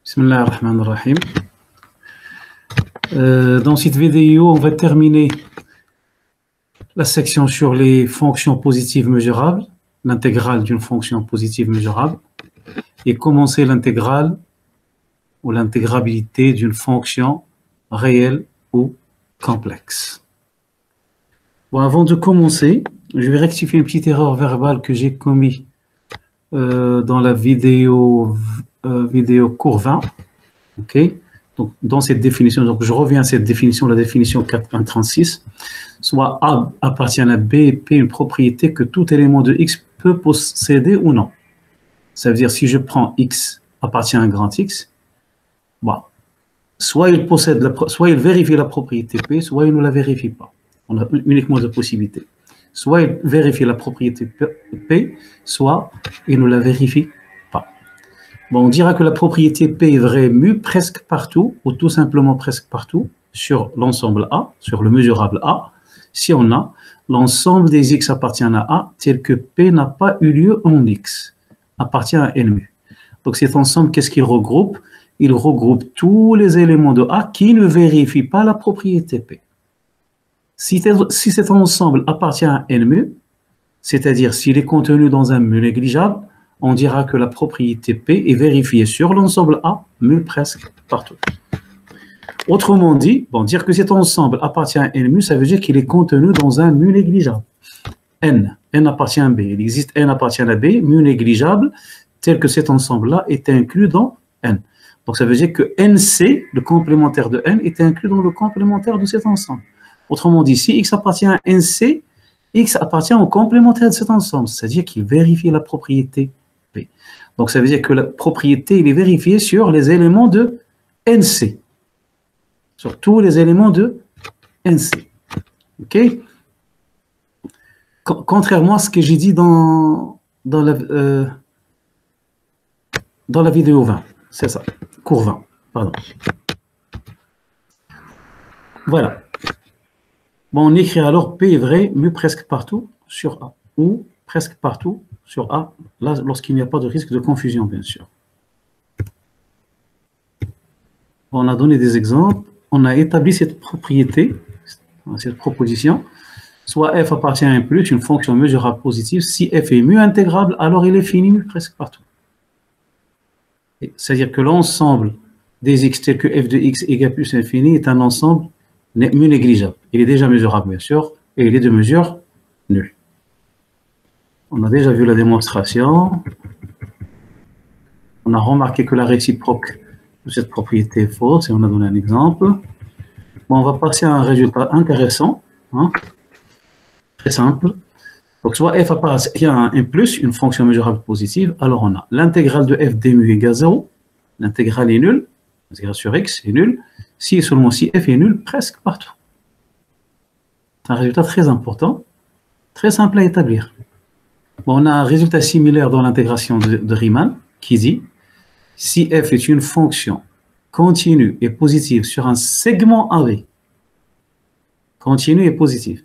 Bismillah ar-Rahman ar-Rahim. Dans cette vidéo, on va terminer la section sur les fonctions positives mesurables, l'intégrale d'une fonction positive mesurable, et commencer l'intégrale ou l'intégrabilité d'une fonction réelle ou complexe. Bon, avant de commencer, je vais rectifier une petite erreur verbale que j'ai commise dans la vidéo cours 20. Ok, donc dans cette définition, donc je reviens à cette définition, la définition 4.136, soit A appartient à B et P une propriété que tout élément de X peut posséder ou non. Ça veut dire si je prends X appartient à un grand X, bon, soit il possède soit il vérifie la propriété P, soit il ne la vérifie pas. On a uniquement deux possibilités. Soit il vérifie la propriété P, soit il ne la vérifie pas. Bon, on dira que la propriété P est vraie mu presque partout, ou tout simplement presque partout, sur l'ensemble A, sur le mesurable A, si on a l'ensemble des X appartient à A, tel que P n'a pas eu lieu en X, appartient à N mu. Donc cet ensemble, qu'est-ce qu'il regroupe? Il regroupe tous les éléments de A qui ne vérifient pas la propriété P. Si cet ensemble appartient à N mu, c'est-à-dire s'il est contenu dans un mu négligeable, on dira que la propriété P est vérifiée sur l'ensemble A, mu presque partout. Autrement dit, bon, dire que cet ensemble appartient à N mu, ça veut dire qu'il est contenu dans un mu négligeable. N appartient à B. Il existe N appartient à B, mu négligeable, tel que cet ensemble-là est inclus dans N. Donc ça veut dire que NC, le complémentaire de N, est inclus dans le complémentaire de cet ensemble. Autrement dit, si X appartient à NC, X appartient au complémentaire de cet ensemble, c'est-à-dire qu'il vérifie la propriété P. Donc ça veut dire que la propriété, il est vérifiée sur les éléments de NC, sur tous les éléments de NC. Ok? Contrairement à ce que j'ai dit dans la vidéo 20, c'est ça, cours 20, pardon. Voilà. Bon, on écrit alors P est vrai, mu presque partout sur A, ou presque partout sur A, là, lorsqu'il n'y a pas de risque de confusion, bien sûr. On a donné des exemples, on a établi cette propriété, cette proposition, soit F appartient à un plus, une fonction mesurable positive, si F est mu intégrable, alors il est fini mu presque partout. C'est-à-dire que l'ensemble des X tel que F de X égale plus infini est un ensemble mu négligeable. Il est déjà mesurable, bien sûr, et il est de mesure nulle. On a déjà vu la démonstration. On a remarqué que la réciproque de cette propriété est fausse, et on a donné un exemple. Bon, on va passer à un résultat intéressant, hein, très simple. Donc, soit F appartient à un plus, une fonction mesurable positive, alors on a l'intégrale de F d mu égale 0, l'intégrale est nulle, l'intégrale sur X est nulle, si et seulement si F est nul presque partout. C'est un résultat très important, très simple à établir. Bon, on a un résultat similaire dans l'intégration de Riemann qui dit si F est une fonction continue et positive sur un segment AB, continue et positive,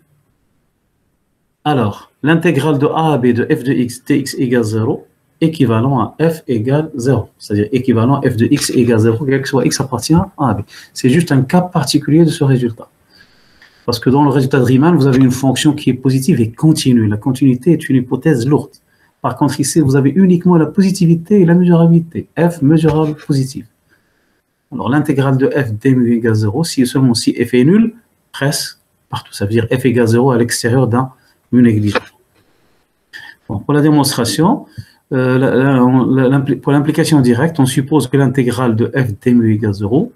alors l'intégrale de A à B de f de x dx égale 0 équivalent à f égale 0, c'est-à-dire équivalent à f de x égale 0, quel que soit x appartient à A à B. C'est juste un cas particulier de ce résultat. Parce que dans le résultat de Riemann, vous avez une fonction qui est positive et continue. La continuité est une hypothèse lourde. Par contre, ici, vous avez uniquement la positivité et la mesurabilité. F mesurable positive. Alors, l'intégrale de f d mu égale 0, si et seulement si f est nul, presque partout. Ça veut dire f égale 0 à l'extérieur d'un mu négligeable. Bon, pour la démonstration, pour l'implication directe, on suppose que l'intégrale de f d mu égale 0,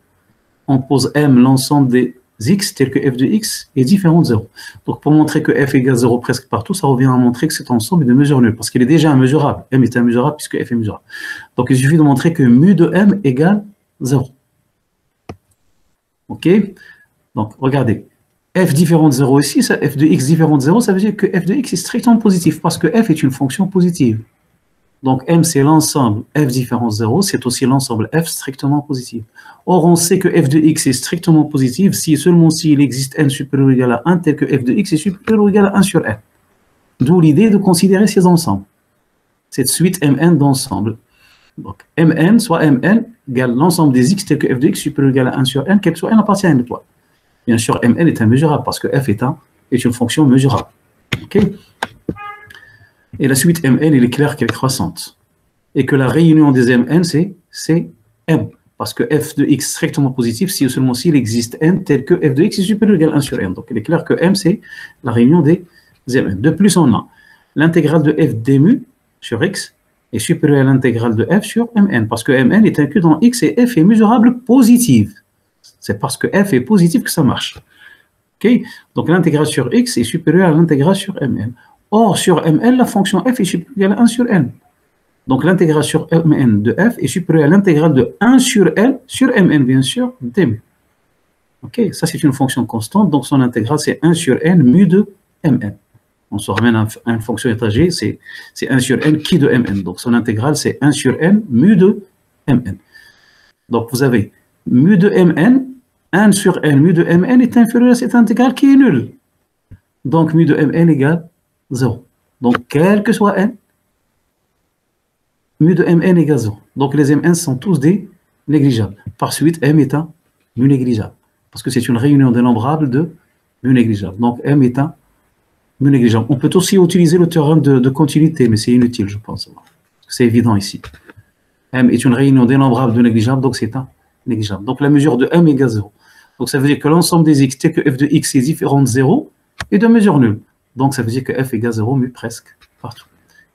on pose M l'ensemble des X tel que f de X est différent de 0. Donc pour montrer que f égale 0 presque partout, ça revient à montrer que cet ensemble est de mesure nulle, parce qu'il est déjà immesurable. M est immesurable puisque f est mesurable. Donc il suffit de montrer que mu de M égale 0. Ok? Donc regardez. F différent de 0 ici, ça, f de x différent de 0, ça veut dire que f de x est strictement positif, parce que f est une fonction positive. Donc M, c'est l'ensemble f différent de 0, c'est aussi l'ensemble f strictement positif. Or, on sait que f de x est strictement positif si et seulement s'il existe n supérieur ou égal à 1, tel que f de x est supérieur ou égal à 1 sur n. D'où l'idée de considérer ces ensembles, cette suite Mn d'ensemble. Donc Mn, soit Mn égale l'ensemble des x tel que f de x supérieur ou égal à 1 sur n, quel que soit n appartient à une étoile. Bien sûr, mn est immesurable parce que f est une fonction mesurable. Okay. Et la suite mn, il est clair qu'elle est croissante. Et que la réunion des mn, c'est m. Parce que f de x strictement positif, si seulement s'il existe n tel que f de x est supérieur ou égal à 1 sur n. Donc, il est clair que m, c'est la réunion des mn. De plus, on a l'intégrale de f d mu sur x est supérieure à l'intégrale de f sur mn. Parce que mn est inclus dans x et f est mesurable positive. C'est parce que f est positif que ça marche. Okay. Donc, l'intégrale sur x est supérieure à l'intégrale sur mn. Or, sur mn, la fonction f est supérieure ou égal à 1 sur n. Donc, l'intégrale sur mn de f est supérieure à l'intégrale de 1 sur n, sur mn, bien sûr, dmu. Ok, ça c'est une fonction constante, donc son intégrale c'est 1 sur n mu de mn. On se ramène à une fonction étagée, c'est 1 sur n qui de mn. Donc, son intégrale c'est 1 sur n mu de mn. Donc, vous avez mu de mn, 1 sur n mu de mn est inférieur à cette intégrale qui est nulle. Donc, mu de mn égale 0. Donc, quel que soit n, mu de mn égale 0. Donc, les mn sont tous des négligeables. Par suite, m est un mu négligeable. Parce que c'est une réunion dénombrable de mu négligeable. Donc, m est un mu négligeable. On peut aussi utiliser le théorème de continuité, mais c'est inutile, je pense. C'est évident ici. M est une réunion dénombrable de négligeable, donc c'est un négligeable. Donc, la mesure de m égale 0. Donc, ça veut dire que l'ensemble des x, tel que f de x est différent de 0, est de mesure nulle. Donc, ça veut dire que f égale 0 mu presque partout.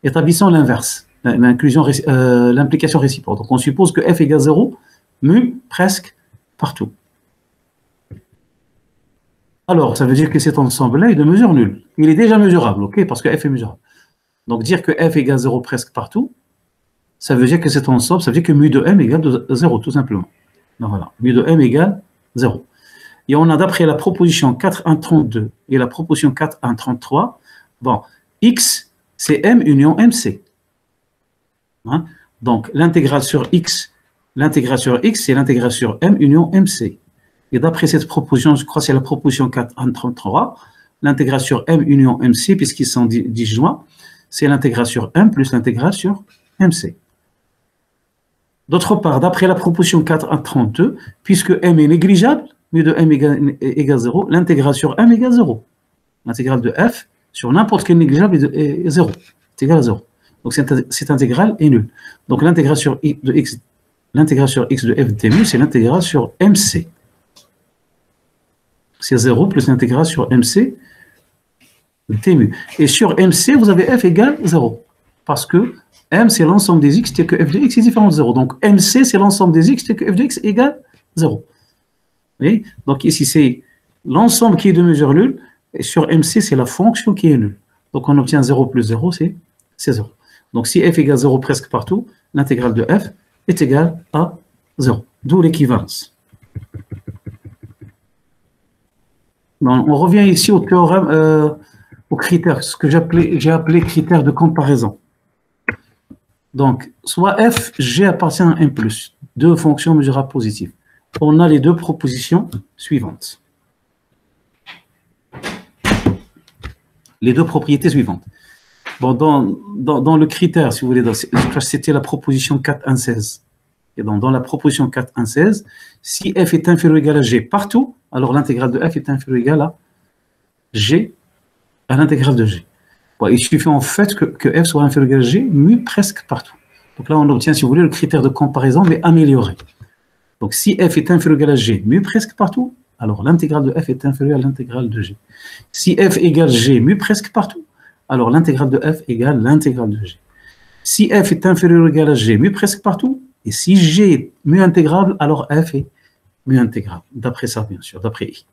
Établissons l'inverse. L'implication réciproque. Donc, on suppose que f égale 0, mu presque partout. Alors, ça veut dire que cet ensemble-là est de mesure nulle. Il est déjà mesurable, ok, parce que f est mesurable. Donc, dire que f égale 0 presque partout, ça veut dire que cet ensemble, ça veut dire que mu de m égale 0, tout simplement. Donc, voilà, mu de m égale 0. Et on a, d'après la proposition 4.1.32 et la proposition 4.1.33, bon, x, c'est m union mc. Hein? Donc, l'intégrale sur x, c'est l'intégrale sur m union mc. Et d'après cette proposition, je crois que c'est la proposition 4.1.33, l'intégrale sur m union mc, puisqu'ils sont disjoints, c'est l'intégrale sur m plus l'intégrale sur mc. D'autre part, d'après la proposition 4.1.32, puisque m est négligeable, mu de m égale 0, l'intégrale sur m égale 0. L'intégrale de f sur n'importe quel négligeable est 0. C'est égal à 0. Donc, cette intégrale est nulle. Donc, l'intégrale sur x de f dmu, c'est l'intégrale sur mc. C'est 0 plus l'intégrale sur mc dmu. Et sur mc, vous avez f égale 0. Parce que m, c'est l'ensemble des x, tel que f de x est différent de 0. Donc, mc, c'est l'ensemble des x, tel que f de x égale 0. Vous voyez? Donc, ici, c'est l'ensemble qui est de mesure nulle. Et sur mc, c'est la fonction qui est nulle. Donc, on obtient 0 plus 0, c'est 0. Donc, si f égale 0 presque partout, l'intégrale de f est égale à 0. D'où l'équivalence. On revient ici au théorème, aux critères, ce que j'ai appelé critères de comparaison. Donc, soit f, g appartient à m+, deux fonctions mesurables positives. On a les deux propositions suivantes. Les deux propriétés suivantes. Bon, dans le critère, si vous voulez, c'était la proposition 4.1.16. Et donc, dans la proposition 4.1.16, si f est inférieur ou égal à g partout, alors l'intégrale de f est inférieure ou égale à g, à l'intégrale de g. Bon, il suffit en fait que f soit inférieur ou égal à g, mu presque partout. Donc là, on obtient, si vous voulez, le critère de comparaison, mais amélioré. Donc, si f est inférieur ou égal à g, mu presque partout, alors l'intégrale de f est inférieure à l'intégrale de g. Si f égale g, mu presque partout, alors l'intégrale de f égale l'intégrale de g. Si f est inférieur ou égal à g, mu presque partout, et si g est mu intégrable, alors f est mu intégrable. D'après ça, bien sûr, d'après i.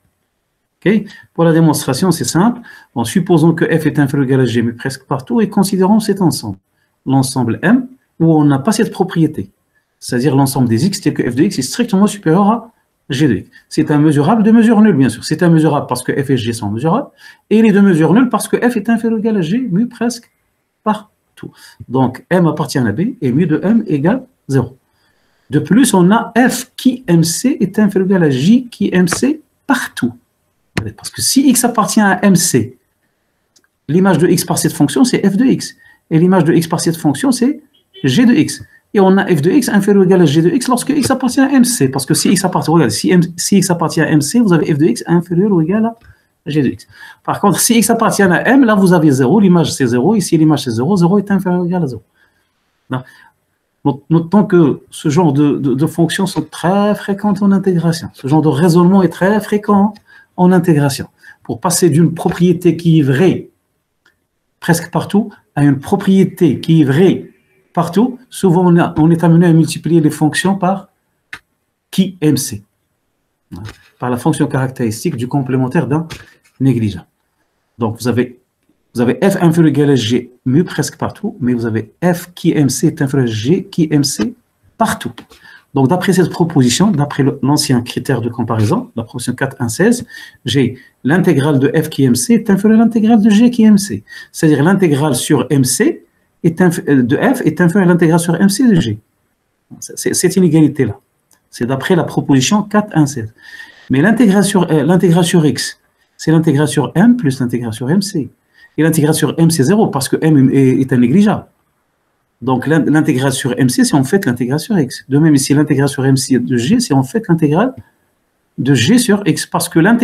Okay? Pour la démonstration, c'est simple. En supposant que f est inférieur ou égal à g, mu presque partout, et considérons cet ensemble. L'ensemble M, où on n'a pas cette propriété. C'est-à-dire l'ensemble des x, tel que f de x est strictement supérieur à g de x. C'est un mesurable de mesure nulle, bien sûr. C'est un mesurable parce que f et g sont mesurables, et il est de mesure nulle parce que f est inférieur ou égal à g, mu presque partout. Donc, m appartient à b, et mu de m égale 0. De plus, on a f qui mc est inférieur ou égal à j qui mc partout. Parce que si x appartient à mc, l'image de x par cette fonction, c'est f de x. Et l'image de x par cette fonction, c'est g de x. Et on a f de x inférieur ou égal à g de x lorsque x appartient à MC. Parce que si x appartient, regardez, si x appartient à MC, vous avez f de x inférieur ou égal à g de x. Par contre, si x appartient à m, là vous avez 0, l'image c'est 0, ici l'image c'est 0, 0 est inférieur ou égal à 0. Notons que ce genre de fonctions sont très fréquentes en intégration. Ce genre de raisonnement est très fréquent en intégration. Pour passer d'une propriété qui est vraie presque partout à une propriété qui est vraie partout, souvent on est amené à multiplier les fonctions par qui MC, par la fonction caractéristique du complémentaire d'un négligeable. Donc vous avez f inférieur ou égal à g mu presque partout, mais vous avez f qui MC est inférieur à g qui MC partout. Donc d'après cette proposition, d'après l'ancien critère de comparaison, la proposition 4.1.16, j'ai l'intégrale de f qui MC est inférieure à l'intégrale de g qui MC. C'est-à-dire l'intégrale sur MC de f est inférieure à l'intégrale sur MC de g. Cette inégalité-là, c'est d'après la proposition 4.1.16. Mais l'intégrale sur x, c'est l'intégrale sur m plus l'intégrale sur MC. Et l'intégrale sur m, c'est 0 parce que m est un négligeable. Donc l'intégrale sur MC, c'est en fait l'intégrale sur x. De même, ici, l'intégrale sur MC de g, c'est en fait l'intégrale de g sur x. Parce que m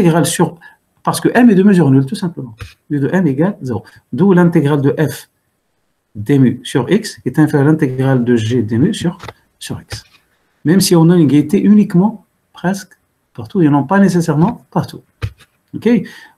est de mesure nulle, tout simplement. U de m égale 0. D'où l'intégrale de f dmu sur x est inférieure à l'intégrale de g dmu sur x. Même si on a une égalité uniquement, presque, partout, et non pas nécessairement partout. Ok.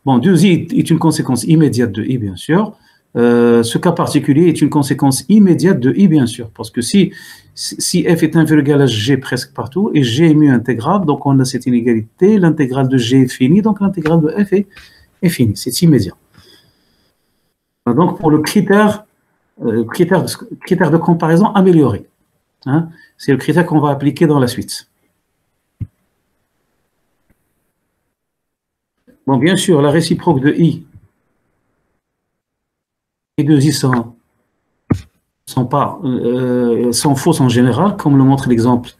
Bon, 2i est une conséquence immédiate de i, bien sûr. Ce cas particulier est une conséquence immédiate de i, bien sûr. Parce que si f est inférieur ou égal à g presque partout, et g est mu intégrable, donc on a cette inégalité, l'intégrale de g est finie, donc l'intégrale de f est finie. C'est immédiat. Donc pour le critère de comparaison amélioré, hein, c'est le critère qu'on va appliquer dans la suite. Bon, bien sûr, la réciproque de i et de i sont fausses en général, comme le montre l'exemple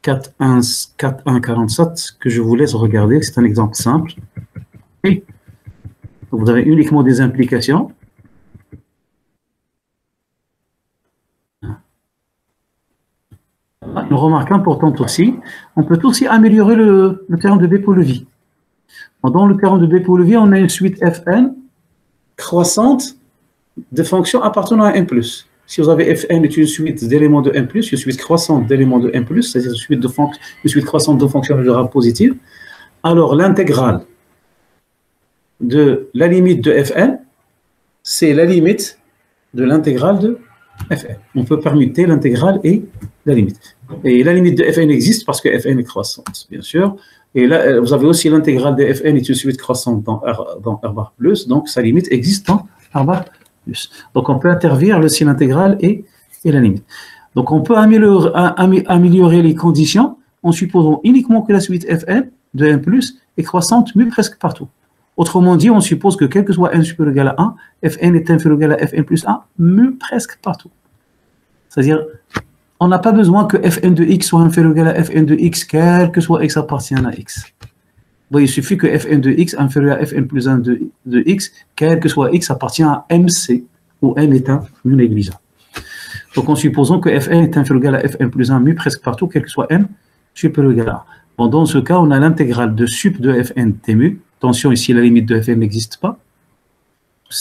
4.1.47 que je vous laisse regarder. C'est un exemple simple. Et vous avez uniquement des implications. Une remarque importante aussi, on peut aussi améliorer le théorème de Beppe-Levi. Dans le théorème de Beppe-Levi, on a une suite Fn croissante de fonctions appartenant à n+. Si vous avez Fn est une suite d'éléments de n+, une suite croissante d'éléments de n+, c'est-à-dire une suite croissante de fonctions mesurables positives, alors l'intégrale de la limite de Fn, c'est la limite de l'intégrale de Fn. On peut permuter l'intégrale et la limite. Et la limite de Fn existe parce que Fn est croissante, bien sûr. Et là, vous avez aussi l'intégrale de Fn est une suite croissante dans R bar plus, donc sa limite existe dans R bar plus. Donc on peut intervenir le signe intégral et la limite. Donc on peut améliorer les conditions en supposant uniquement que la suite Fn de n plus est croissante, mais presque partout. Autrement dit, on suppose que quel que soit n supérieur ou égal à 1, Fn est inférieur ou égal à Fn plus 1, mais presque partout. C'est-à-dire, on n'a pas besoin que Fn de x soit inférieur ou égal à Fn de x, quel que soit x appartient à x. Bon, il suffit que Fn de x inférieur à Fn plus 1 de x, quel que soit x appartient à MC, où m est un mu négligeable. Donc en supposant que Fn est inférieur ou égal à Fn plus 1 mu presque partout, quel que soit m supérieur ou égal à 1. Bon, dans ce cas, on a l'intégrale de sup de Fn t mu. Attention, ici la limite de Fn n'existe pas.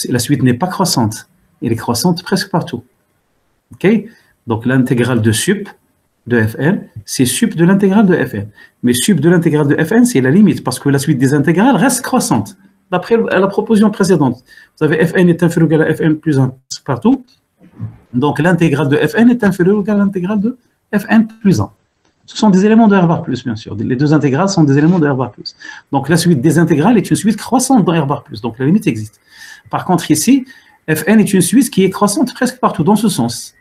La suite n'est pas croissante. Elle est croissante presque partout. Ok? Donc l'intégrale de sup de Fn, c'est sup de l'intégrale de Fn. Mais sup de l'intégrale de Fn, c'est la limite, parce que la suite des intégrales reste croissante. D'après la proposition précédente, vous avez Fn est inférieur ou égal à Fn plus 1 partout. Donc l'intégrale de Fn est inférieure ou égal à l'intégrale de Fn plus 1. Ce sont des éléments de R bar plus, bien sûr. Les deux intégrales sont des éléments de R bar plus. Donc la suite des intégrales est une suite croissante dans R bar plus. Donc la limite existe. Par contre, ici, Fn est une suite qui est croissante presque partout, dans ce sens.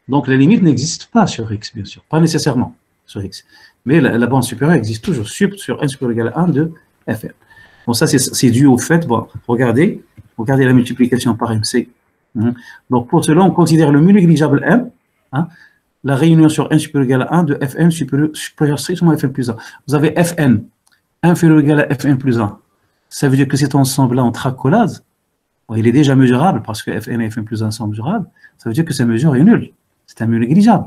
Donc la limite n'existe pas sur x, bien sûr. Pas nécessairement sur x. Mais la bande supérieure existe toujours sur n supérieur ou égal à 1 de Fn. Bon, ça, c'est dû au fait, bon, regardez la multiplication par MC. Donc pour cela, on considère le mu négligeable m, hein, la réunion sur n supérieur ou égal à 1 de Fn supérieur strictement à Fn plus 1. Vous avez Fn inférieur ou égal à Fn plus 1. Ça veut dire que cet ensemble-là en tracolase, bon, il est déjà mesurable parce que Fn et Fn plus 1 sont mesurables. Ça veut dire que cette mesure est nulle. C'est un mu négligeable.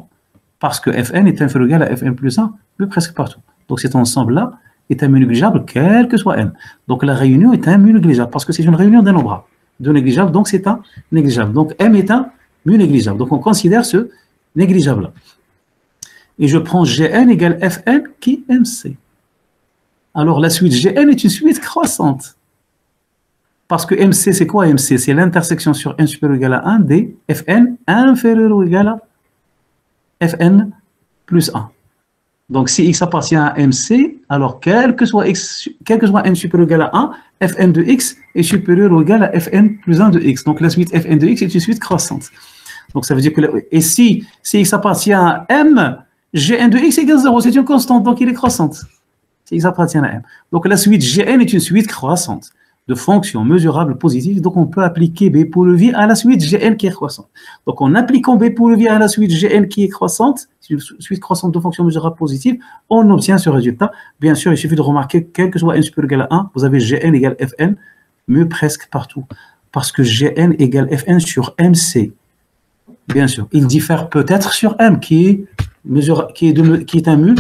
parce que Fn est inférieur ou égal à Fn plus 1, mais presque partout. Donc cet ensemble-là est un mu négligeable, quel que soit n. Donc la réunion est un mu négligeable, parce que c'est une réunion d'un nombre de négligeable, donc c'est un négligeable. Donc M est un mu négligeable. Donc on considère ce négligeable-là. Et je prends Gn égale Fn qui est MC. Alors la suite Gn est une suite croissante. Parce que MC, c'est quoi MC? C'est l'intersection sur n supérieur ou égal à 1 des Fn inférieur ou égal à Fn plus 1. Donc si x appartient à MC, alors quel que soit n supérieur ou égal à 1, Fn de x est supérieur ou égal à Fn plus 1 de x. Donc la suite Fn de x est une suite croissante. Donc ça veut dire que, et si x appartient à M, Gn de x égale 0, c'est une constante, donc il est croissante. Si x appartient à M. Donc la suite Gn est une suite croissante de fonctions mesurables positives. Donc on peut appliquer B pour levier à la suite Gn qui est croissante. Donc en appliquant B pour levier à la suite Gn qui est croissante, une suite croissante de fonctions mesurables positives, on obtient ce résultat. Bien sûr, il suffit de remarquer, quel que soit n supérieur ou égal à 1, vous avez Gn égale Fn, mu presque partout. Parce que Gn égale Fn sur MC. Bien sûr, il diffère peut-être sur M, qui est un mu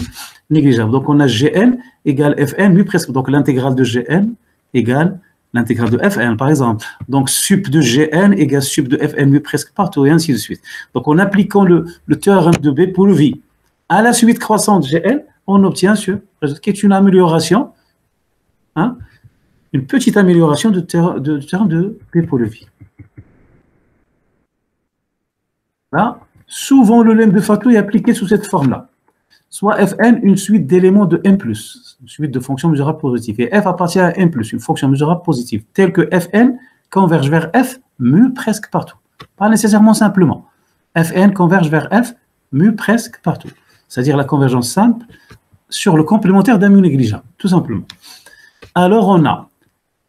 négligeable. Donc on a Gn égale Fn, mu presque. Donc l'intégrale de Gn égale l'intégrale de Fn, par exemple. Donc, sup de Gn égale sup de Fn mu presque partout, et ainsi de suite. Donc, en appliquant le théorème de B pour levier à la suite croissante Gn, on obtient ce résultat qui est une amélioration, hein, une petite amélioration du théorème de B pour levier. Là, souvent, le lemme de Fatou est appliqué sous cette forme-là. Soit Fn, une suite d'éléments de M+, une suite de fonctions mesurables positives. Et F appartient à M+, une fonction mesurable positive, telle que Fn converge vers F, mu presque partout. Pas nécessairement simplement. Fn converge vers F, mu presque partout. C'est-à-dire la convergence simple sur le complémentaire d'un mu négligeable, tout simplement. Alors on a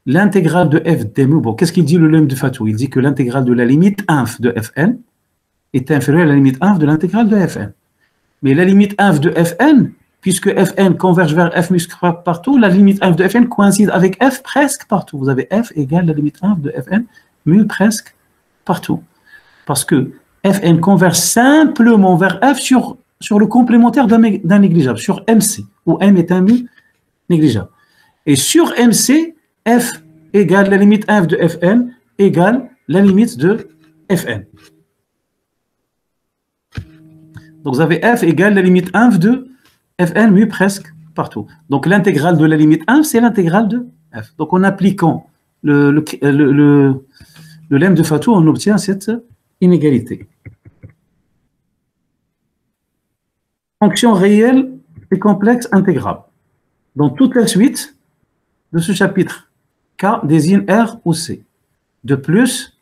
l'intégrale de F des mu. Bon, qu'est-ce qu'il dit le lemme de Fatou? Il dit que l'intégrale de la limite inf de Fn est inférieure à la limite inf de l'intégrale de Fn. Mais la limite inf de Fn, puisque Fn converge vers F mu partout, la limite inf de Fn coïncide avec F presque partout. Vous avez F égale la limite inf de Fn mu presque partout. Parce que Fn converge simplement vers F sur le complémentaire d'un négligeable, sur MC, où M est un mu négligeable. Et sur MC, F égale la limite inf de Fn égale la limite de Fn. Donc vous avez F égale la limite inf de Fn mu presque partout. Donc l'intégrale de la limite inf, c'est l'intégrale de F. Donc en appliquant le lemme de Fatou, on obtient cette inégalité. Fonction réelle et complexe intégrable. Dans toute la suite de ce chapitre, K désigne R ou C. De plus,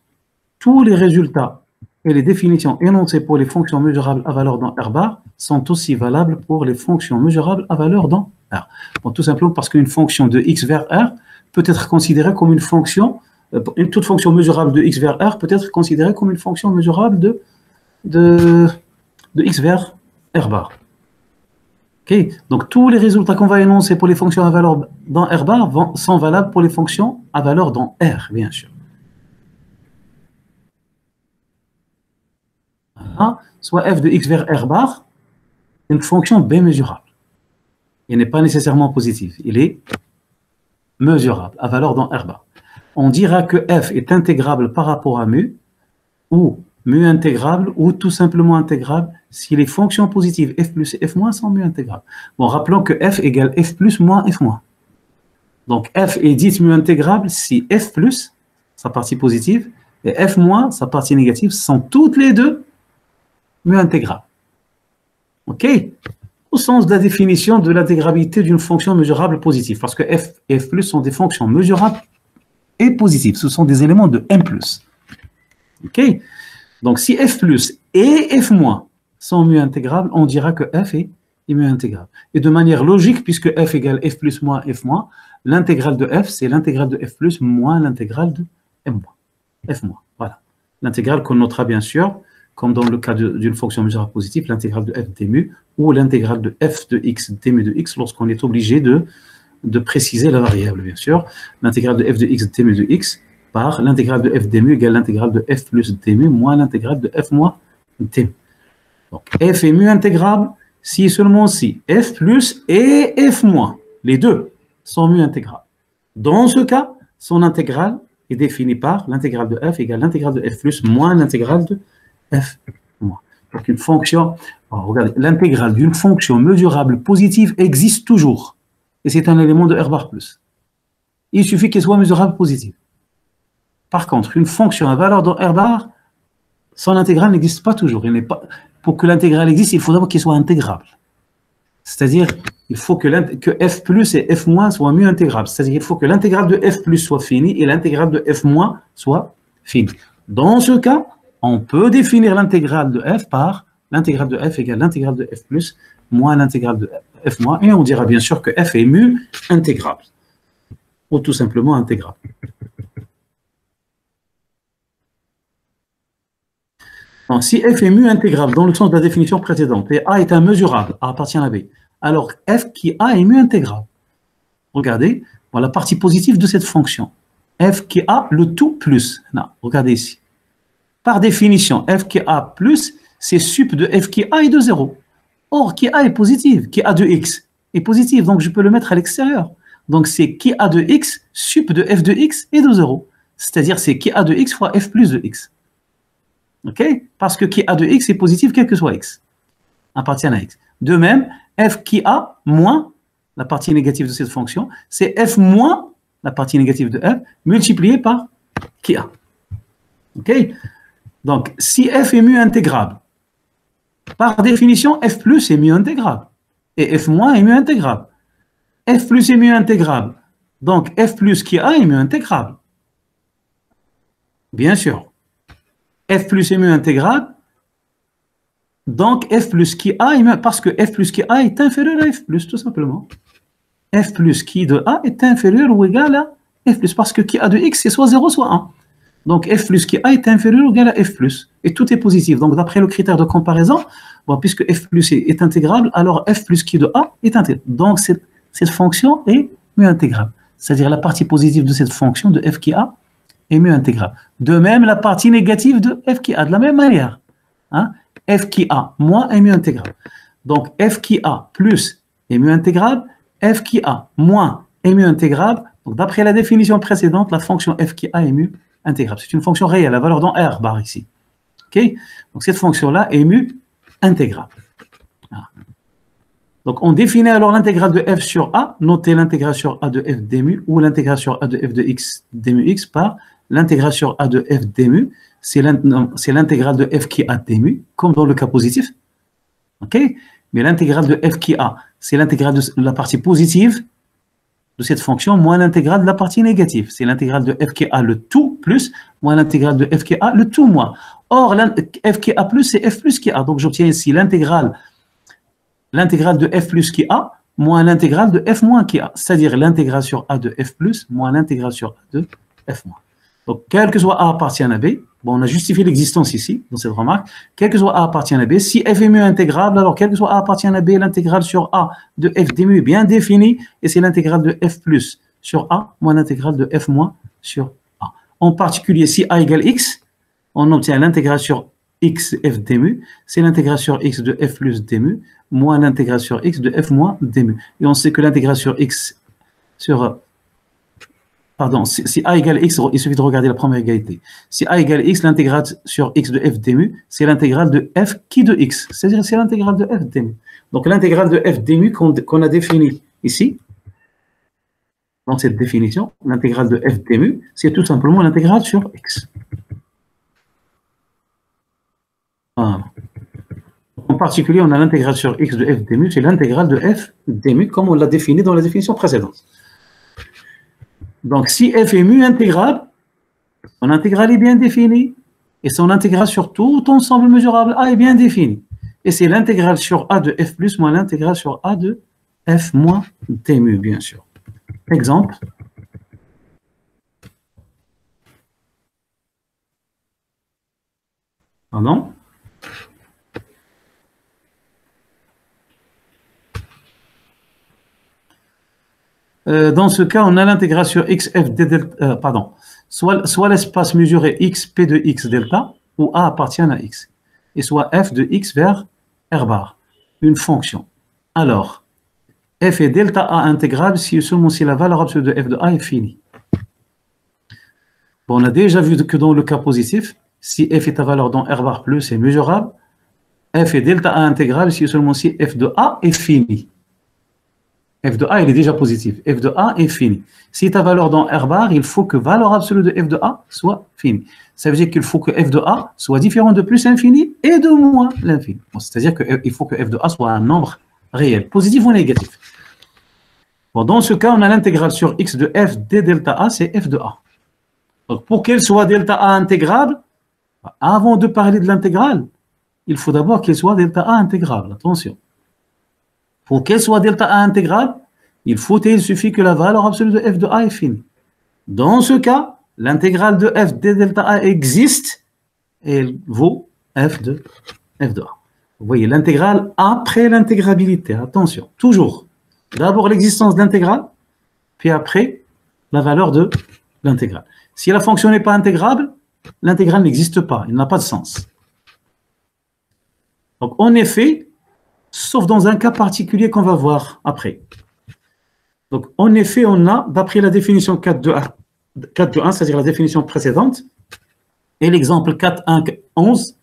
tous les résultats et les définitions énoncées pour les fonctions mesurables à valeur dans R bar sont aussi valables pour les fonctions mesurables à valeur dans R. Bon, tout simplement parce qu'une fonction de x vers R peut être considérée comme une fonction, toute fonction mesurable de x vers R peut être considérée comme une fonction mesurable de x vers R bar. Okay. Donc tous les résultats qu'on va énoncer pour les fonctions à valeur dans R bar sont valables pour les fonctions à valeur dans R, bien sûr. Soit f de x vers R bar, une fonction B mesurable. Il n'est pas nécessairement positif, il est mesurable, à valeur dans R bar. On dira que f est intégrable par rapport à mu, ou mu intégrable, ou tout simplement intégrable, si les fonctions positives f plus et f moins sont mu intégrables. Bon, rappelons que f égale f plus moins f moins. Donc f est dite mu intégrable si f plus, sa partie positive, et f moins, sa partie négative, sont toutes les deux mu intégrable. OK? Au sens de la définition de l'intégrabilité d'une fonction mesurable positive. Parce que f et f plus sont des fonctions mesurables et positives. Ce sont des éléments de m+. OK? Donc, si f plus et f moins sont mu intégrables, on dira que f est mu intégrable. Et de manière logique, puisque f égale f plus moins f moins, l'intégrale de f, c'est l'intégrale de f plus moins l'intégrale de m moins. F moins, voilà. L'intégrale qu'on notera bien sûr, comme dans le cas d'une fonction mesurable positive, l'intégrale de f d mu, ou l'intégrale de f de x d mu de x, lorsqu'on est obligé de préciser la variable, bien sûr. L'intégrale de f de x d mu de x par l'intégrale de f d mu égale l'intégrale de f plus d mu moins l'intégrale de f moins d mu. Donc, f est mu intégrable si et seulement si f plus et f moins, les deux sont mu intégrables. Dans ce cas, son intégrale est définie par l'intégrale de f égale l'intégrale de f plus moins l'intégrale de f moins. Donc, une fonction, regardez, l'intégrale d'une fonction mesurable positive existe toujours. Et c'est un élément de R bar plus. Il suffit qu'elle soit mesurable positive. Par contre, une fonction à valeur dans R bar, son intégrale n'existe pas toujours. Pour que l'intégrale existe, il faut d'abord qu'elle soit intégrable. C'est-à-dire, il faut que f plus et f moins soient mu intégrables. C'est-à-dire, il faut que l'intégrale de f plus soit finie et l'intégrale de f moins soit finie. Dans ce cas, on peut définir l'intégrale de f par l'intégrale de f égale l'intégrale de f plus moins l'intégrale de f moins. Et on dira bien sûr que f est mu intégrable. Ou tout simplement intégrable. Donc, si f est mu intégrable dans le sens de la définition précédente, et a est un mesurable, a appartient à b, alors f qui a est mu intégrable. Regardez, voilà la partie positive de cette fonction. F qui a le tout plus. Non, regardez ici. Par définition, f qui a plus, c'est sup de f qui a est de 0. Or, qui a est positive, qui a de x est positive, donc je peux le mettre à l'extérieur. Donc, c'est qui a de x, sup de f de x est de 0. C'est-à-dire, c'est qui a de x fois f plus de x. OK? Parce que qui a de x est positif, quel que soit x. Appartient à x. De même, f qui a moins, la partie négative de cette fonction, c'est f moins, la partie négative de f, multiplié par qui a. OK? Donc, si f est mu intégrable, par définition, f plus est mu intégrable. Et f moins est mu intégrable. F plus est mu intégrable. Donc, f plus qui a est mu intégrable. Bien sûr. F plus est mu intégrable. Donc, f plus qui a est mu, parce que f plus qui a est inférieur à f plus, tout simplement. F plus qui de a est inférieur ou égal à f plus, parce que qui a de x, c'est soit 0, soit 1. Donc, f plus qui a est inférieur ou égal à f plus. Et tout est positif. Donc, d'après le critère de comparaison, bon, puisque f plus est intégrable, alors f plus qui de a est intégrable. Donc, cette fonction est mu intégrable. C'est-à-dire la partie positive de cette fonction de f qui a est mu intégrable. De même, la partie négative de f qui a, de la même manière. Hein? F qui a moins est mu intégrable. Donc, f qui a plus est mu intégrable, f qui a moins est mu intégrable. Donc, d'après la définition précédente, la fonction f qui a est mu intégrable. C'est une fonction réelle, la valeur dans R bar ici. OK? Donc, cette fonction-là est mu intégrable. Voilà. Donc, on définit alors l'intégrale de f sur a, notez l'intégrale sur a de f dmu ou l'intégrale sur a de f de x dmu x par l'intégrale sur a de f dmu, c'est l'intégrale de f qui a dmu, comme dans le cas positif. OK? Mais l'intégrale de f qui a, c'est l'intégrale de la partie positive de cette fonction moins l'intégrale de la partie négative. C'est l'intégrale de f qui a le tout plus moins l'intégrale de f qui a le tout moins. Or, f qui a plus, c'est f plus qui a. Donc, j'obtiens ici l'intégrale de f plus qui a moins l'intégrale de f moins qui a. C'est-à-dire l'intégrale sur a de f plus moins l'intégrale sur a de f moins. Donc, quel que soit a appartient à b, bon, on a justifié l'existence ici, dans cette remarque, quel que soit a appartient à b, si f est mu intégrable, alors quel que soit a appartient à b, l'intégrale sur a de f dmu est bien définie, et c'est l'intégrale de f plus sur a moins l'intégrale de f moins sur a. En particulier, si a égale x, on obtient l'intégrale sur x f dmu, c'est l'intégrale sur x de f plus dmu, moins l'intégrale sur x de f moins dmu. Et on sait que l'intégrale sur x sur... Pardon, si a égale x, il suffit de regarder la première égalité. Si a égale x, l'intégrale sur x de f dmu, c'est l'intégrale de f qui de x. C'est-à-dire c'est l'intégrale de f dmu. Donc l'intégrale de f dmu qu'on a définie ici, dans cette définition, l'intégrale de f dmu, c'est tout simplement l'intégrale sur x. Voilà. En particulier, on a l'intégrale sur x de f dmu, c'est l'intégrale de f dmu, comme on l'a défini dans la définition précédente. Donc, si f est mu intégrable, son intégrale est bien définie, et son intégrale sur tout ensemble mesurable A est bien définie. Et c'est l'intégrale sur A de f plus moins l'intégrale sur A de f moins dmu, bien sûr. Exemple. Pardon? Dans ce cas, on a l'intégrale sur x f d delta, pardon, soit l'espace mesuré x p de x delta, où a appartient à x, et soit f de x vers R bar, une fonction. Alors, f est delta A intégrable si et seulement si la valeur absolue de f de A est finie. Bon, on a déjà vu que dans le cas positif, si f est à valeur dans R bar plus est mesurable, f est delta A intégrable si et seulement si f de A est fini. F de A, il est déjà positif. F de A est fini. Si ta valeur dans R bar, il faut que valeur absolue de f de A soit finie. Ça veut dire qu'il faut que f de A soit différent de plus l'infini et de moins l'infini. Bon, c'est-à-dire qu'il faut que f de A soit un nombre réel, positif ou négatif. Bon, dans ce cas, on a l'intégrale sur x de f d delta A, c'est f de A. Donc, pour qu'elle soit delta A intégrable, avant de parler de l'intégrale, il faut d'abord qu'elle soit delta A intégrable. Attention. Pour qu'elle soit delta A intégrable, il suffit que la valeur absolue de f de A est finie. Dans ce cas, l'intégrale de f de delta A existe et elle vaut f de A. Vous voyez, l'intégrale après l'intégrabilité. Attention, toujours. D'abord l'existence de l'intégrale, puis après la valeur de l'intégrale. Si la fonction n'est pas intégrable, l'intégrale n'existe pas, il n'a pas de sens. Donc, en effet, sauf dans un cas particulier qu'on va voir après. Donc, en effet, on a, d'après la définition 4 de 1, c'est-à-dire la définition précédente, et l'exemple 4.1.11,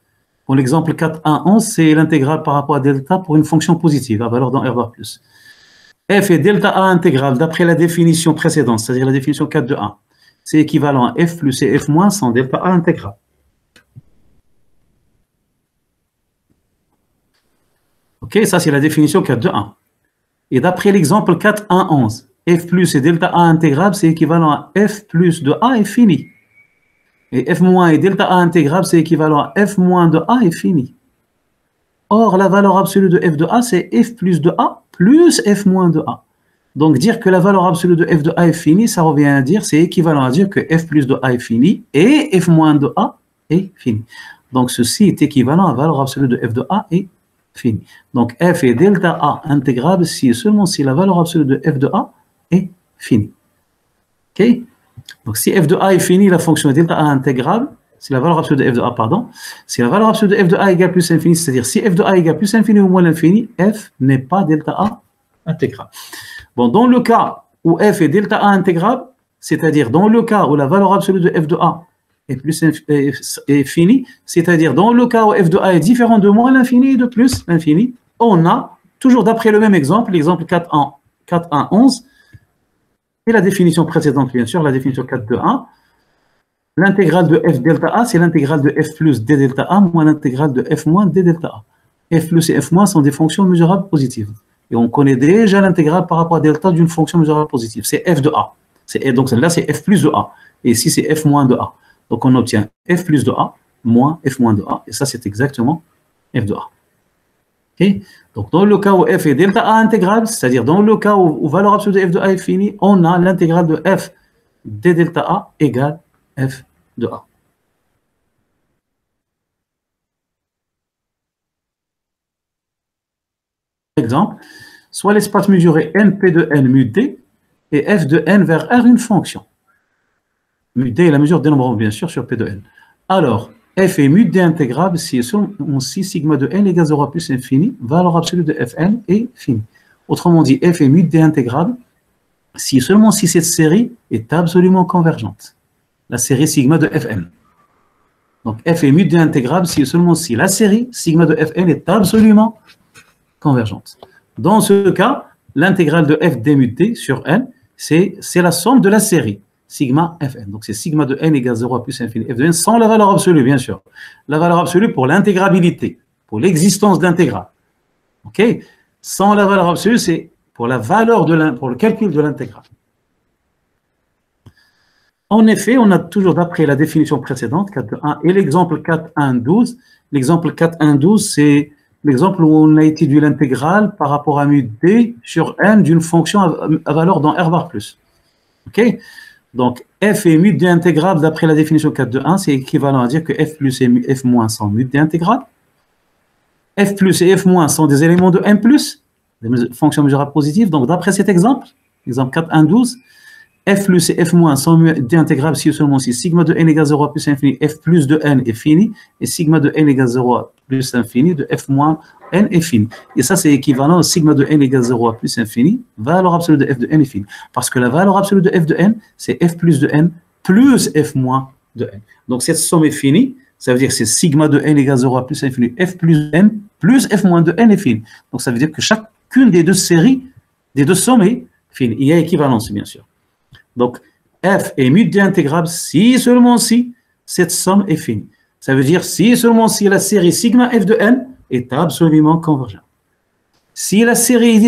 pour l'exemple 4.1.11, c'est l'intégrale par rapport à delta pour une fonction positive, à valeur dans R bar plus. F est delta A intégrale, d'après la définition précédente, c'est-à-dire la définition 4 de 1, c'est équivalent à f plus et f moins sans delta A intégrale. Ok, ça c'est la définition 4 de 1. Et d'après l'exemple 4.1.11, f plus et delta A intégrable, c'est équivalent à f plus de A est fini. Et f moins et delta A intégrable, c'est équivalent à f moins de A est fini. Or, la valeur absolue de f de A, c'est f plus de A plus f moins de A. Donc, dire que la valeur absolue de f de A est finie, ça revient à dire, c'est équivalent à dire que f plus de A est fini et f moins de A est fini. Donc, ceci est équivalent à la valeur absolue de f de A est fini. Donc, f est delta A intégrable si et seulement si la valeur absolue de f de A est finie. OK? Donc, si f de A est fini, la fonction est delta A intégrable. Si la valeur absolue de f de A, pardon. Si la valeur absolue de f de A égale plus infini, c'est-à-dire si f de A égale plus infini ou moins l'infini, f n'est pas delta A intégrable. Bon, dans le cas où f est delta A intégrable, c'est-à-dire dans le cas où la valeur absolue de f de A est finie, c'est-à-dire dans le cas où f de A est différent de moins l'infini et de plus l'infini, on a, toujours d'après le même exemple, l'exemple 4.1.11, et la définition précédente, bien sûr, la définition 4 de 1, l'intégrale de f delta A, c'est l'intégrale de f plus d delta A moins l'intégrale de f moins d delta A. F plus et f moins sont des fonctions mesurables positives. Et on connaît déjà l'intégrale par rapport à delta d'une fonction mesurable positive. C'est f de A. Donc là, c'est f plus de A. Et ici, c'est f moins de A. Donc on obtient f plus de A moins f moins de A. Et ça, c'est exactement f de A. Okay? Donc dans le cas où f est delta A intégrable, c'est-à-dire dans le cas où valeur absolue de f de A est finie, on a l'intégrale de f d delta A égale f de A. Exemple, soit l'espace mesuré np de n mu d et f de n vers r une fonction. Mu d est la mesure des nombres, bien sûr, sur p de n. Alors, f est mu d intégrable si et seulement si sigma de n égale 0 à plus infini, valeur absolue de fn est finie. Autrement dit, f est mu d intégrable si seulement si cette série est absolument convergente. La série sigma de fn. Donc, f est mu d intégrable si et seulement si la série sigma de fn est absolument convergente. Dans ce cas, l'intégrale de f d mu d sur n, c'est la somme de la série sigma fn. Donc, c'est sigma de n égale 0 à plus infini f de n sans la valeur absolue, bien sûr. La valeur absolue pour l'intégrabilité, pour l'existence d'intégrale. OK? Sans la valeur absolue, c'est pour la valeur pour le calcul de l'intégrale. En effet, on a toujours d'après la définition précédente, 4.1, et l'exemple 4.1.12. L'exemple 4.1.12, c'est l'exemple où on a étudié l'intégrale par rapport à mu d sur n d'une fonction à valeur dans R bar plus. OK? Donc, f est mu d intégrable d'après la définition 4.2.1, c'est équivalent à dire que f plus et f moins sont mu d intégrable. F plus et f moins sont des éléments de n plus, des fonctions mesurables positives. Donc, d'après cet exemple, exemple 4.1.12, f plus et f moins sont mu d intégrables si seulement si sigma de n égale 0 à plus infini, f plus de n est fini, et sigma de n égale 0 plus infini de f moins n est fini. Et ça, c'est équivalent au sigma de n égale 0 à plus infini, valeur absolue de f de n est finie. Parce que la valeur absolue de f de n, c'est f plus de n plus f moins de n. Donc, cette somme est finie. Ça veut dire que c'est sigma de n égale 0 à plus infini, f plus n plus f moins de n est fini. Donc, ça veut dire que chacune des deux séries, des deux sommes est finie. Il y a équivalence, bien sûr. Donc, f est mut intégrable si seulement si cette somme est finie. Ça veut dire si seulement si la série sigma f de n est absolument convergente. Si la série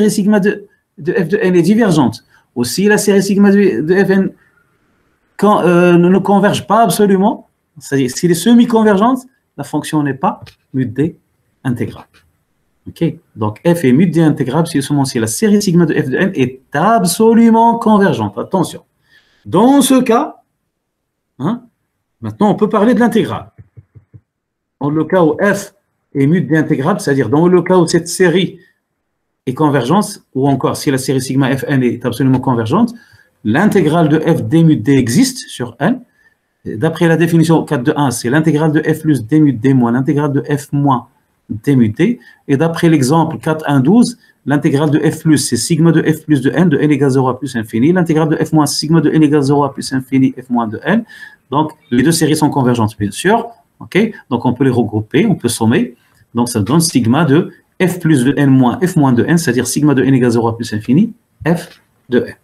sigma de f de n est divergente, ou si la série sigma de fn ne converge pas absolument, c'est-à-dire si elle est semi-convergente, la fonction n'est pas mut intégrable. Okay. Donc f est mut intégrable si seulement si la série sigma de f de n est absolument convergente. Attention. Dans ce cas, hein, maintenant on peut parler de l'intégrale. Dans le cas où f est mut intégrable, c'est-à-dire dans le cas où cette série est convergente, ou encore si la série sigma fn est absolument convergente, l'intégrale de f d mut d existe sur n. D'après la définition 4 de 1, c'est l'intégrale de f plus d mut d moins l'intégrale de f moins d mut d. Et d'après l'exemple 4.1.12, l'intégrale de f plus, c'est sigma de f plus de n égale 0 à plus infini. L'intégrale de f moins, sigma de n égale 0 à plus infini, f moins de n. Donc, les deux séries sont convergentes, bien sûr. Okay. Donc, on peut les regrouper, on peut sommer. Donc, ça donne sigma de f plus de n moins f moins de n, c'est-à-dire sigma de n égale 0 à plus infini, f de n.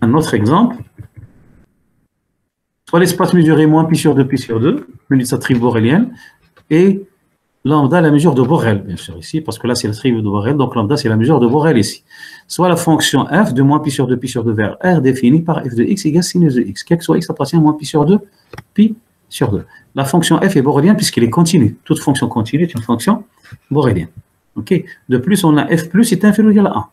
Un autre exemple, soit l'espace mesuré moins pi sur 2, l'unité de sa tribu borrélienne, et lambda, la mesure de Borel, bien sûr, ici, parce que là, c'est la tribu de Borel, donc lambda, c'est la mesure de Borel ici. Soit la fonction f de moins pi sur 2 vers r définie par f de x égale sinus de x. Quel que soit x appartient à moins pi sur 2, pi sur 2. La fonction f est borrélienne puisqu'elle est continue. Toute fonction continue est une fonction borrélienne. Okay. De plus, on a f plus est inférieur ou égal à 1.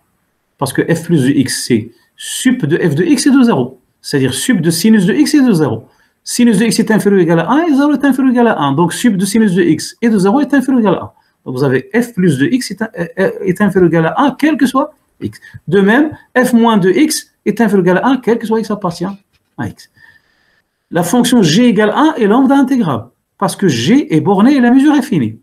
Parce que f plus de x, c'est sup de f de x est de 0. C'est-à-dire sup de sinus de x est de 0. Sinus de x est inférieur ou égal à 1 et 0 est inférieur ou égal à 1. Donc sup de sinus de x et de 0 est inférieur ou égal à 1. Donc vous avez f plus de x est inférieur ou égal à 1, quel que soit x. De même, f moins de x est inférieur ou égal à 1, quel que soit x appartient à x. La fonction g égale 1 est lambda intégrable. Parce que g est borné et la mesure est finie.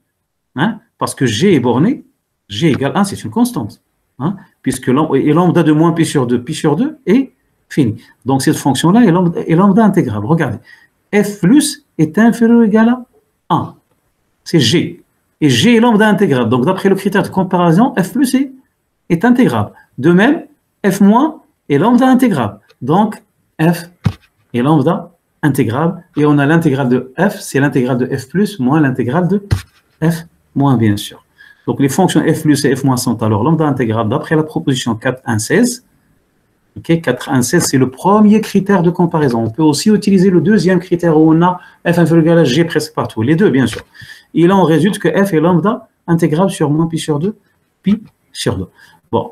Hein? Parce que g est borné, g égale 1, c'est une constante. Hein? Puisque lambda de moins pi sur 2 est fini. Donc cette fonction-là est lambda intégrable. Regardez, f plus est inférieur ou égal à 1. C'est g. Et g est lambda intégrable. Donc d'après le critère de comparaison, f plus est intégrable. De même, f moins est lambda intégrable. Donc f est lambda intégrable. Et on a l'intégrale de f, c'est l'intégrale de f plus moins l'intégrale de f moins, bien sûr. Donc les fonctions f plus et f moins sont alors lambda intégrable d'après la proposition 4.1.16. Okay, 4.1.16, c'est le premier critère de comparaison. On peut aussi utiliser le deuxième critère où on a f inférieur ou égal à g presque partout. Les deux, bien sûr. Et là, on résulte que f est lambda intégrable sur moins pi sur 2, pi sur 2. Bon,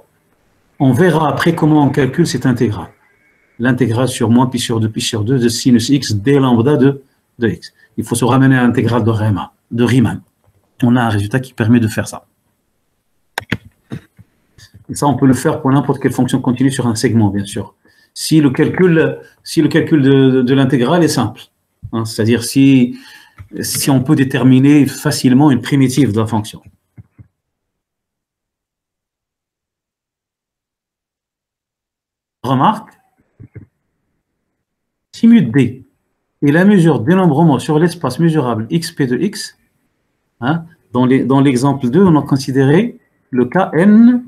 on verra après comment on calcule cette intégrale. L'intégrale sur moins pi sur 2 de sinus x d lambda de x. Il faut se ramener à l'intégrale de Riemann. On a un résultat qui permet de faire ça. Et ça, on peut le faire pour n'importe quelle fonction continue sur un segment, bien sûr. Si le calcul de l'intégrale est simple. Hein, c'est-à-dire si on peut déterminer facilement une primitive de la fonction. Remarque, si mut d est la mesure dénombrement sur l'espace mesurable xp de x, hein, dans l'exemple 2, on a considéré le cas n.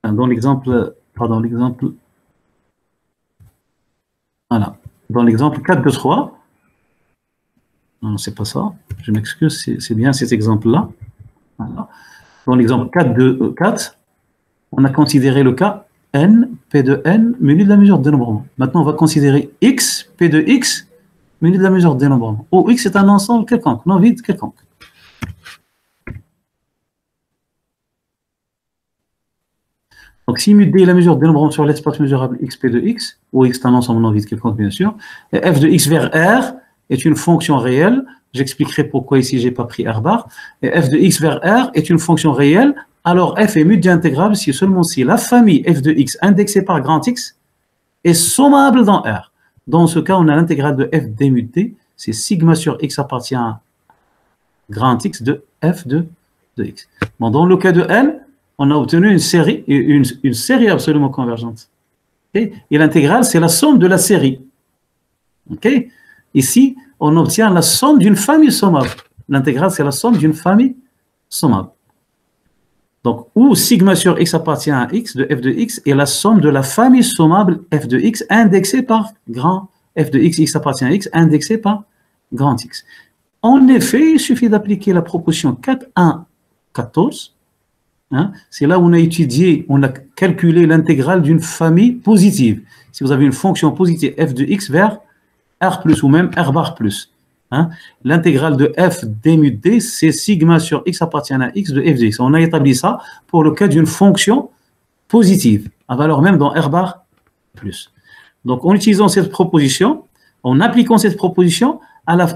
Dans l'exemple, voilà, dans l'exemple 4 de 3, non, c'est pas ça, je m'excuse, c'est bien cet exemple-là. Voilà. Dans l'exemple 4 de 4, on a considéré le cas n, p de n, menu de la mesure de dénombrement. Maintenant, on va considérer x, p de x, menu de la mesure de dénombrement. Où x est un ensemble quelconque, non vide quelconque. Donc, si mut d est la mesure de dénombrement sur l'espace mesurable xp de x, où x est un ensemble non vide quelconque, bien sûr, et f de x vers r est une fonction réelle. J'expliquerai pourquoi ici, je n'ai pas pris r bar. Et f de x vers r est une fonction réelle. Alors, f est mut intégrable si seulement si la famille f de x indexée par grand x est sommable dans R. Dans ce cas, on a l'intégrale de f d mu t, c'est sigma sur x appartient à grand x de f de x. Bon, dans le cas de L, on a obtenu une série absolument convergente. Okay? Et l'intégrale, c'est la somme de la série. Okay? Ici, on obtient la somme d'une famille sommable. L'intégrale, c'est la somme d'une famille sommable. Donc, où sigma sur x appartient à x de f de x est la somme de la famille sommable f de x indexée par grand f de x, x appartient à x, indexée par grand x. En effet, il suffit d'appliquer la proposition 4, 1, 14. Hein, c'est là où on a étudié, on a calculé l'intégrale d'une famille positive. Si vous avez une fonction positive f de x vers r plus ou même r bar plus. Hein, l'intégrale de f d mu d, c'est sigma sur x appartient à x de f de x. On a établi ça pour le cas d'une fonction positive, à valeur même dans r bar plus. Donc, en utilisant cette proposition, en appliquant cette proposition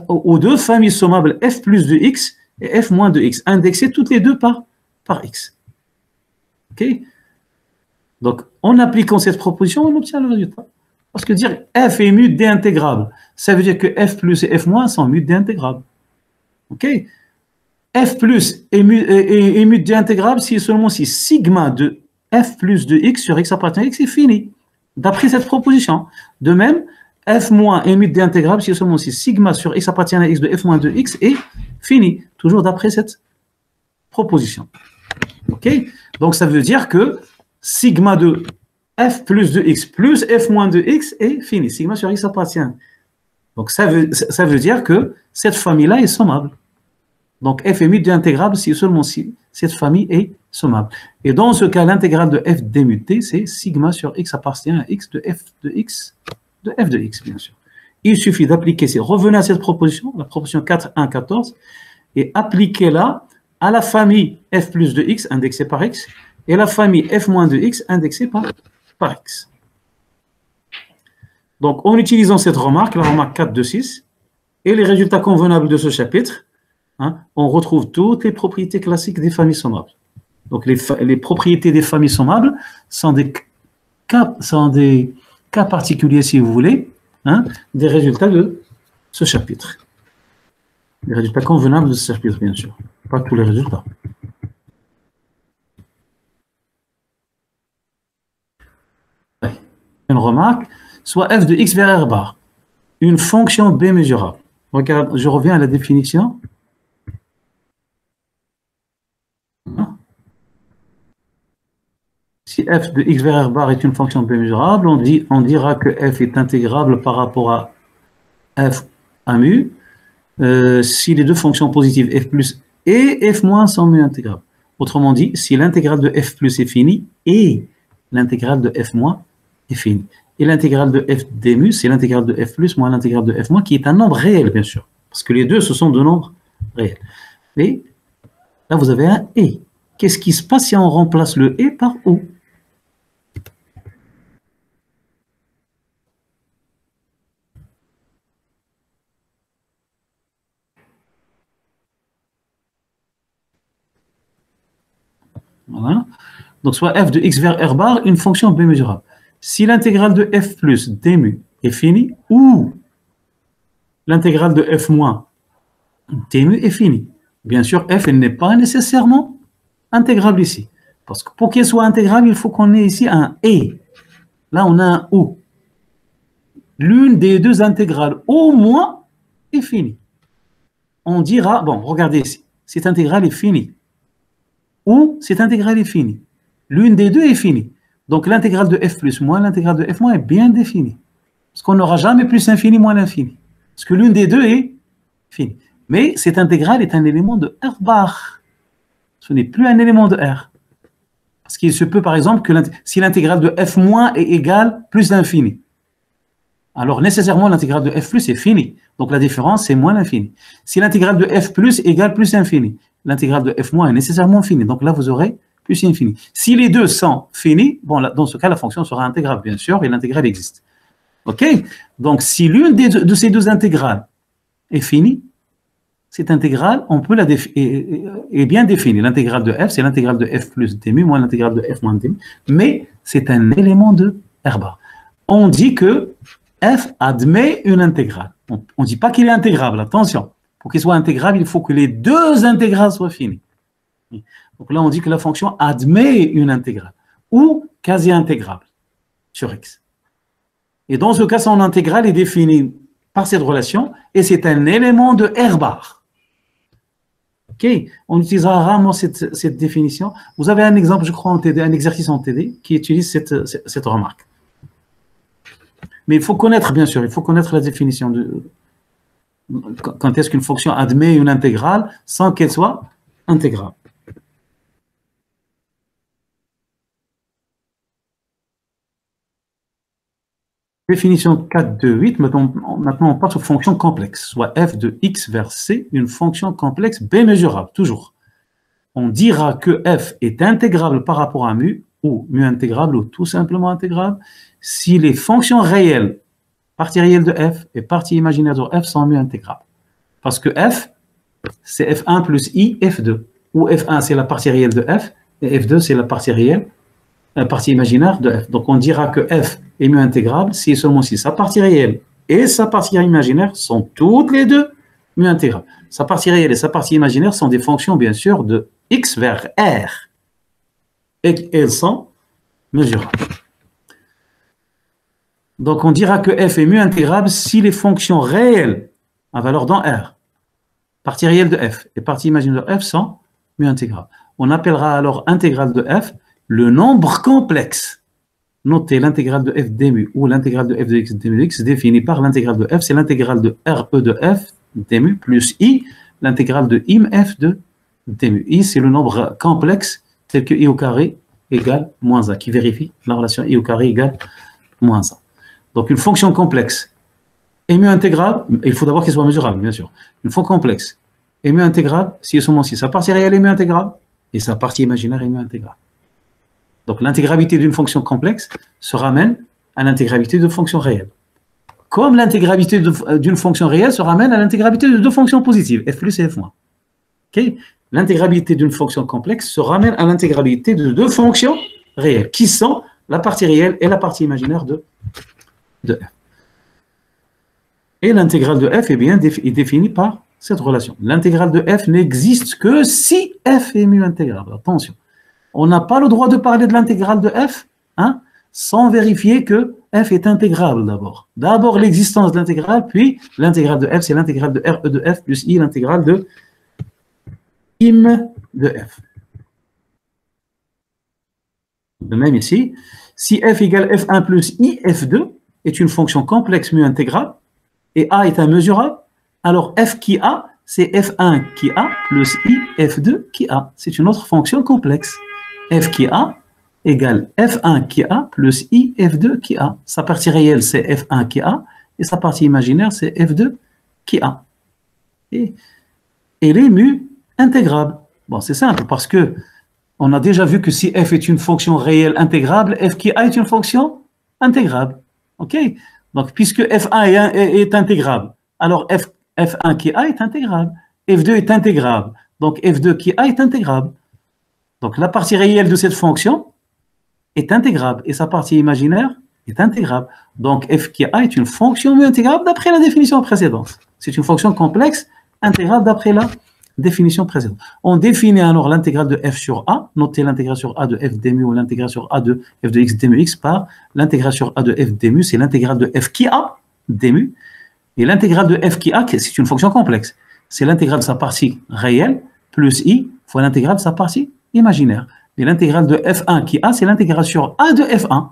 aux deux familles sommables f plus de x et f moins de x, indexées toutes les deux par x. OK? Donc, en appliquant cette proposition, on obtient le résultat. Parce que dire f est mu d intégrable, ça veut dire que f plus et f moins sont mu d intégrable. OK? F plus est mu d intégrable si et seulement si sigma de f plus de x sur x appartient à x est fini, d'après cette proposition. De même, f moins est mu d intégrable si et seulement si sigma sur x appartient à x de f moins de x est fini, toujours d'après cette proposition. OK? Donc, ça veut dire que sigma de f plus de x plus f moins de x est fini. Sigma sur x appartient. Donc, ça veut dire que cette famille-là est sommable. Donc, f est mu d intégrable si seulement si cette famille est sommable. Et dans ce cas, l'intégrale de f d mu t, c'est sigma sur x appartient à x de f de x, bien sûr. Il suffit d'appliquer, revenez à cette proposition, la proposition 4, 1, 14, et appliquez-la à la famille f plus de x indexée par x et la famille f moins de x indexée par x. Donc, en utilisant cette remarque, la remarque 4 de 6, et les résultats convenables de ce chapitre, hein, on retrouve toutes les propriétés classiques des familles sommables. Donc, les propriétés des familles sommables sont des cas particuliers, si vous voulez, hein, des résultats de ce chapitre. Les résultats convenables de ce chapitre, bien sûr. Pas tous les résultats. Une remarque, soit f de x vers r bar, une fonction b mesurable. Regarde, je reviens à la définition. Si f de x vers r bar est une fonction b mesurable, on dira que f est intégrable par rapport à f à mu si les deux fonctions positives f plus et f moins sont mu intégrables. Autrement dit, si l'intégrale de f plus est finie et l'intégrale de f moins est finie. Et l'intégrale de f d mu, c'est l'intégrale de f plus moins l'intégrale de f moins, qui est un nombre réel, bien sûr. Parce que les deux, ce sont deux nombres réels. Et là, vous avez un et. Qu'est-ce qui se passe si on remplace le et par ou? Voilà. Donc, soit f de x vers r bar, une fonction b mesurable. Si l'intégrale de f plus d mu est finie, ou l'intégrale de f moins d mu est finie. Bien sûr, f n'est pas nécessairement intégrable ici. Parce que pour qu'elle soit intégrable, il faut qu'on ait ici un et. Là, on a un ou. L'une des deux intégrales, au moins, est finie. On dira, bon, regardez ici, cette intégrale est finie. Ou cette intégrale est finie. L'une des deux est finie. Donc l'intégrale de f plus moins l'intégrale de f moins est bien définie. Parce qu'on n'aura jamais plus infini moins l'infini. Parce que l'une des deux est finie. Mais cette intégrale est un élément de R bar. Ce n'est plus un élément de R. Parce qu'il se peut par exemple que si l'intégrale de f moins est égale plus l'infini, alors nécessairement l'intégrale de f plus est finie. Donc la différence c'est moins l'infini. Si l'intégrale de f plus égale plus infini, l'intégrale de f moins est nécessairement finie. Donc là vous aurez plus infini. Si les deux sont finis, bon, là, dans ce cas, la fonction sera intégrable, bien sûr, et l'intégrale existe. OK? Donc, si l'une de ces deux intégrales est finie, cette intégrale, on peut est bien définie. L'intégrale de f, c'est l'intégrale de f plus d mu moins l'intégrale de f moins d mu, mais c'est un élément de R bar. On dit que f admet une intégrale. On ne dit pas qu'il est intégrable, attention. Pour qu'il soit intégrable, il faut que les deux intégrales soient finies. Donc là, on dit que la fonction admet une intégrale ou quasi-intégrable sur x. Et dans ce cas, son intégrale est définie par cette relation et c'est un élément de R bar. Ok, on utilisera rarement cette définition. Vous avez un exemple, je crois, en TD, un exercice en TD qui utilise cette remarque. Mais il faut connaître, bien sûr, il faut connaître la définition de quand est-ce qu'une fonction admet une intégrale sans qu'elle soit intégrale. Définition 4.2.8, maintenant on passe aux fonctions complexes, soit f de x vers c, une fonction complexe b mesurable, toujours. On dira que f est intégrable par rapport à mu, ou mu intégrable, ou tout simplement intégrable, si les fonctions réelles, partie réelle de f et partie imaginaire de f sont mu intégrables. Parce que f, c'est f1 plus i, f2, où f1 c'est la partie réelle de f, et f2 c'est la partie réelle, la partie imaginaire de f. Donc on dira que f est mu intégrable si et seulement si sa partie réelle et sa partie imaginaire sont toutes les deux mu intégrables. Sa partie réelle et sa partie imaginaire sont des fonctions, bien sûr, de x vers r. Et elles sont mesurables. Donc on dira que f est mu intégrable si les fonctions réelles à valeur dans r, partie réelle de f et partie imaginaire de f sont mu intégrables. On appellera alors intégrale de f le nombre complexe. Notez l'intégrale de f d mu ou l'intégrale de f de x d mu de x définie par l'intégrale de f, c'est l'intégrale de re de f d mu plus i, l'intégrale de im f de d mu. I, c'est le nombre complexe tel que i au carré égale moins a, qui vérifie la relation i au carré égale moins a. Donc une fonction complexe est mu intégrable, il faut d'abord qu'elle soit mesurable, bien sûr. Une fonction complexe est mu intégrable si et seulement si sa partie réelle est mu intégrable et sa partie imaginaire est mu intégrable. Donc l'intégrabilité d'une fonction complexe se ramène à l'intégrabilité de fonctions réelles. Comme l'intégrabilité d'une fonction réelle se ramène à l'intégrabilité de deux fonctions positives, f plus et f moins. Okay? L'intégrabilité d'une fonction complexe se ramène à l'intégrabilité de deux fonctions réelles, qui sont la partie réelle et la partie imaginaire de f. Et l'intégrale de f est définie par cette relation. L'intégrale de f n'existe que si f est mu intégrable. Attention. On n'a pas le droit de parler de l'intégrale de f sans vérifier que f est intégrable d'abord. D'abord l'existence de l'intégrale, puis l'intégrale de f, c'est l'intégrale de re de f plus i, l'intégrale de im de f. De même ici, si f égale f1 plus i, f2 est une fonction complexe mu intégrable, et a est immesurable, alors f qui a, c'est f1 qui a plus i, f2 qui a. C'est une autre fonction complexe. F qui a égale f1 qui a plus i, f2 qui a. Sa partie réelle, c'est f1 qui a, et sa partie imaginaire, c'est f2 qui a. Et elle est mu intégrable. Bon, c'est simple, parce que on a déjà vu que si f est une fonction réelle intégrable, f qui a est une fonction intégrable. OK? Donc, puisque f1 est intégrable, alors f1 qui a est intégrable, f2 est intégrable, donc f2 qui a est intégrable. Donc, la partie réelle de cette fonction est intégrable et sa partie imaginaire est intégrable. Donc, f qui a est une fonction mu intégrable d'après la définition précédente. C'est une fonction complexe intégrable d'après la définition précédente. On définit alors l'intégrale de f sur a, notez l'intégrale sur a de f d mu ou l'intégrale sur a de f de x d mu x par l'intégrale sur a de f d mu, c'est l'intégrale de f qui a d mu, et l'intégrale de f qui a, c'est une fonction complexe. C'est l'intégrale de sa partie réelle plus i fois l'intégrale de sa partie imaginaire. Et l'intégrale de f1 qui a, c'est l'intégrale sur a de f1.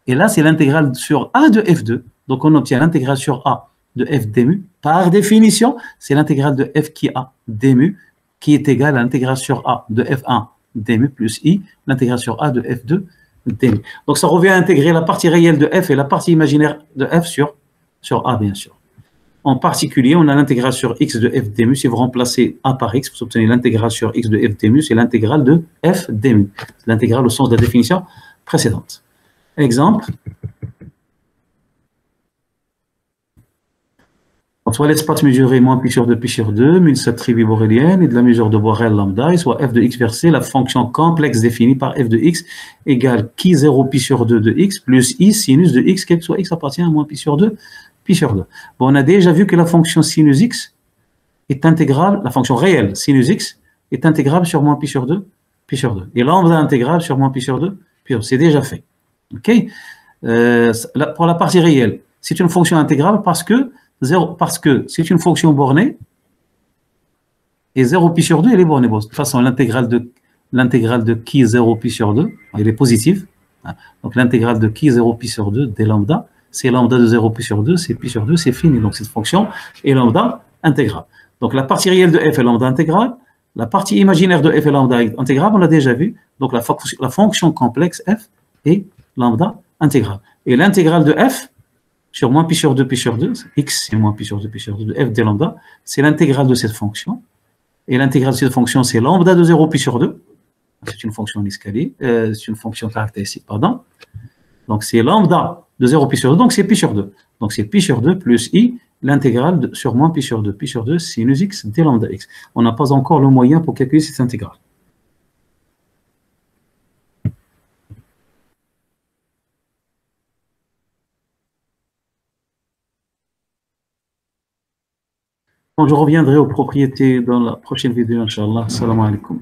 Et là, c'est l'intégrale sur a de f2. Donc, on obtient l'intégrale sur a de f d mu. Par définition, c'est l'intégrale de f qui a d mu qui est égale à l'intégrale sur a de f1 d mu plus i, l'intégrale sur a de f2 d mu. Donc, ça revient à intégrer la partie réelle de f et la partie imaginaire de f sur a, bien sûr. En particulier, on a l'intégrale sur x de f d mu. Si vous remplacez a par x, vous obtenez l'intégrale sur x de f d mu, c'est l'intégrale de f d mu. L'intégrale au sens de la définition précédente. Exemple. soit l'espace mesuré moins pi sur 2 pi sur 2, mais cette tribu borélienne et de la mesure de Borel lambda, et soit f de x versé la fonction complexe définie par f de x égale qui 0 pi sur 2 de x plus i sinus de x, quel que soit x appartient à moins pi sur 2, pi sur 2. Bon, on a déjà vu que la fonction sinus x est intégrable, la fonction réelle sinus x est intégrable sur moins pi sur 2, pi sur 2. Et lambda intégrable sur moins pi sur 2, pi sur 2. C'est déjà fait. OK? Pour la partie réelle, c'est une fonction intégrable parce que c'est une fonction bornée et 0 pi sur 2, elle est bornée. Bon, de toute façon, l'intégrale de qui 0 pi sur 2, elle est positive. Donc l'intégrale de qui 0 pi sur 2 d lambda, c'est lambda de 0 pi sur 2, c'est pi sur 2, c'est fini. Donc cette fonction est lambda intégrable. Donc la partie réelle de f est lambda intégrable. La partie imaginaire de f est lambda intégrable, on l'a déjà vu. Donc la fonction complexe f est lambda intégrale. Et l'intégrale de f sur moins pi sur 2 pi sur 2, x c'est moins pi sur 2 pi sur 2 de f d lambda, c'est l'intégrale de cette fonction. Et l'intégrale de cette fonction, c'est lambda de 0 pi sur 2. C'est une fonction escalier, c'est une fonction caractéristique, pardon. Donc c'est lambda de 0 pi sur 2, donc c'est pi sur 2. Donc c'est pi sur 2 plus i, l'intégrale sur moins pi sur 2 sinus x d lambda x. On n'a pas encore le moyen pour calculer cette intégrale. Bon, je reviendrai aux propriétés dans la prochaine vidéo, Inch'Allah. Salam alaikum.